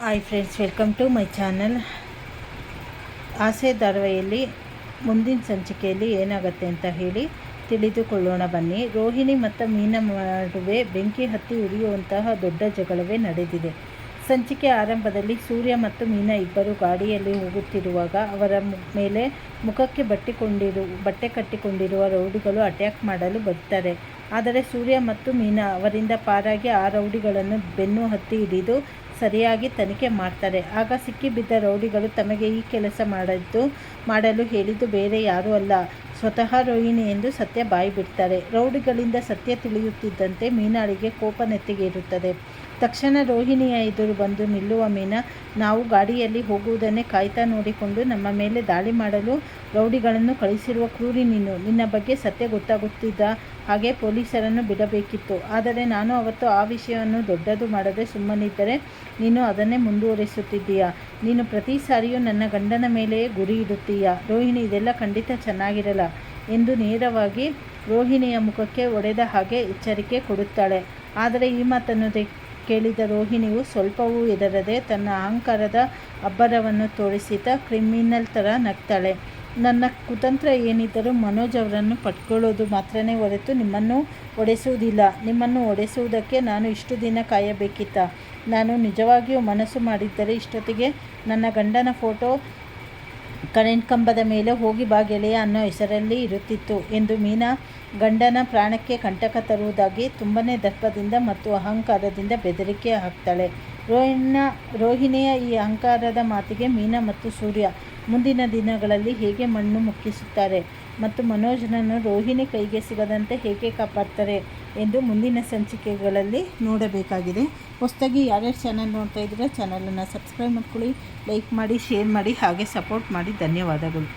Hi friends, welcome to my channel. Aase ಧಾರಾವಾಹಿಯಲ್ಲಿ ಮುಂದಿನ ಸಂಚಿಕೆಯಲ್ಲಿ ಏನಾಗುತ್ತೆ ಅಂತ ಹೇಳಿ ತಿಳಿದುಕೊಳ್ಳೋಣ ಬನ್ನಿ. ರೋಹಿಣಿ ಮತ್ತು ಮೀನಾ ನಡುವೆ ಬೆಂಕಿ ಹತ್ತಿ ಉರಿಯುವಂತಹ ದೊಡ್ಡ ಜಗಳವೇ ನಡೆದಿದೆ. ಸಂಚಿಕೆ ಆರಂಭದಲ್ಲಿ ಸೂರ್ಯ ಮತ್ತು ಮೀನಾ ಇಬ್ಬರು ಗಾಡಿಯಲ್ಲಿ ಹೋಗುತ್ತಿರುವಾಗ ಅವರ ಮೇಲೆ ಮುಖಕ್ಕೆ ಬಟ್ಟೆ ಕಟ್ಟಿಕೊಂಡಿರುವ ರೌಡಿಗಳು ಅಟ್ಯಾಕ್ ಮಾಡಲು ಬರ್ತಾರೆ. ಆದರೆ ಸೂರ್ಯ ಮತ್ತು ಮೀನಾ ಅವರಿಂದ ಪಾರಾಗಿ ಆ ರೌಡಿಗಳನ್ನು ಬೆನ್ನು ಹತ್ತಿ ಹಿಡಿದು ಸರಿಯಾಗಿ ತನಿಖೆ ಮಾಡ್ತಾರೆ. ಆಗ ಸಿಕ್ಕಿಬಿದ್ದ ರೌಡಿಗಳು ತಮಗೆ ಈ ಕೆಲಸ ಮಾಡಲು ಹೇಳಿದ್ದು ಬೇರೆ ಯಾರೂ ಅಲ್ಲ, ಸ್ವತಃ ರೋಹಿಣಿ ಎಂದು ಸತ್ಯ ಬಾಯಿ ಬಿಡ್ತಾರೆ. ರೌಡಿಗಳಿಂದ ಸತ್ಯ ತಿಳಿಯುತ್ತಿದ್ದಂತೆ ಮೀನಾಳಿಗೆ ಕೋಪ ನೆತ್ತಿಗೇರುತ್ತದೆ. ತಕ್ಷಣ ರೋಹಿಣಿಯ ಎದುರು ಬಂದು ನಿಲ್ಲುವ ಮೀನಾ, ನಾವು ಗಾಡಿಯಲ್ಲಿ ಹೋಗುವುದನ್ನೇ ಕಾಯ್ತಾ ನೋಡಿಕೊಂಡು ನಮ್ಮ ಮೇಲೆ ದಾಳಿ ಮಾಡಲು ರೌಡಿಗಳನ್ನು ಕಳಿಸಿರುವ ಕ್ರೂರಿ ನೀನು. ನಿನ್ನ ಬಗ್ಗೆ ಸತ್ಯ ಗೊತ್ತಾಗುತ್ತಿದ್ದ ಹಾಗೆ ಪೊಲೀಸರನ್ನು ಬಿಡಬೇಕಿತ್ತು. ಆದರೆ ನಾನು ಅವತ್ತು ಆ ವಿಷಯವನ್ನು ದೊಡ್ಡದು ಮಾಡದೆ ಸುಮ್ಮನಿದ್ದರೆ ನೀನು ಅದನ್ನೇ ಮುಂದುವರಿಸುತ್ತಿದ್ದೀಯಾ. ನೀನು ಪ್ರತಿ ಸಾರಿಯೂ ನನ್ನ ಗಂಡನ ಮೇಲೆಯೇ ಗುರಿ ಇಡುತ್ತೀಯಾ. ರೋಹಿಣಿ, ಇದೆಲ್ಲ ಖಂಡಿತ ಚೆನ್ನಾಗಿರಲ್ಲ ಎಂದು ನೇರವಾಗಿ ರೋಹಿಣಿಯ ಮುಖಕ್ಕೆ ಹೊಡೆದ ಹಾಗೆ ಎಚ್ಚರಿಕೆ ಕೊಡುತ್ತಾಳೆ. ಆದರೆ ಈ ಮಾತನ್ನು ಕೇಳಿದ ರೋಹಿಣಿಯು ಸ್ವಲ್ಪವೂ ಹೆದರದೆ ತನ್ನ ಅಹಂಕಾರದ ಅಬ್ಬರವನ್ನು ತೋರಿಸಿದ ಕ್ರಿಮಿನಲ್ ಥರ ನಗ್ತಾಳೆ. ನನ್ನ ಕುತಂತ್ರ ಏನಿದ್ದರೂ ಮನೋಜ್ ಅವರನ್ನು ಪಡ್ಕೊಳ್ಳೋದು ಮಾತ್ರನೇ ಹೊರತು ನಿಮ್ಮನ್ನು ಒಡೆಸುವುದಿಲ್ಲ. ನಿಮ್ಮನ್ನು ಒಡೆಸುವುದಕ್ಕೆ ನಾನು ಇಷ್ಟು ದಿನ ಕಾಯಬೇಕಿತ್ತ? ನಾನು ನಿಜವಾಗಿಯೂ ಮನಸ್ಸು ಮಾಡಿದ್ದರೆ ಇಷ್ಟೊತ್ತಿಗೆ ನನ್ನ ಗಂಡನ ಫೋಟೋ ಕರೆಂಟ್ ಕಂಬದ ಮೇಲೆ ಹೋಗಿ ಬಾ ಗೆಳೆಯ ಅನ್ನೋ ಹೆಸರಲ್ಲಿ ಇರುತ್ತಿತ್ತು ಎಂದು ಮೀನಾ ಗಂಡನ ಪ್ರಾಣಕ್ಕೆ ಕಂಟಕ ತರುವುದಾಗಿ ತುಂಬನೇ ದರ್ಪದಿಂದ ಮತ್ತು ಅಹಂಕಾರದಿಂದ ಬೆದರಿಕೆ ಹಾಕ್ತಾಳೆ. ರೋಹಿಣಿಯ ಈ ಅಹಂಕಾರದ ಮಾತಿಗೆ ಮೀನಾ ಮತ್ತು ಸೂರ್ಯ ಮುಂದಿನ ದಿನಗಳಲ್ಲಿ ಹೇಗೆ ಮಣ್ಣು ಮುಕ್ಕಿಸುತ್ತಾರೆ ಮತ್ತು ಮನೋಜ್ನನ್ನು ರೋಹಿಣಿ ಕೈಗೆ ಸಿಗದಂತೆ ಹೇಗೆ ಕಾಪಾಡ್ತಾರೆ ಎಂದು ಮುಂದಿನ ಸಂಚಿಕೆಗಳಲ್ಲಿ ನೋಡಬೇಕಾಗಿದೆ. ಹೊಸದಾಗಿ ಯಾರ್ಯಾರು ಚಾನಲ್ ನೋಡ್ತಾ ಇದ್ದೀರಾ ಚಾನಲನ್ನು ಸಬ್ಸ್ಕ್ರೈಬ್ ಮಾಡ್ಕೊಳ್ಳಿ, ಲೈಕ್ ಮಾಡಿ, ಶೇರ್ ಮಾಡಿ, ಹಾಗೆ ಸಪೋರ್ಟ್ ಮಾಡಿ. ಧನ್ಯವಾದಗಳು.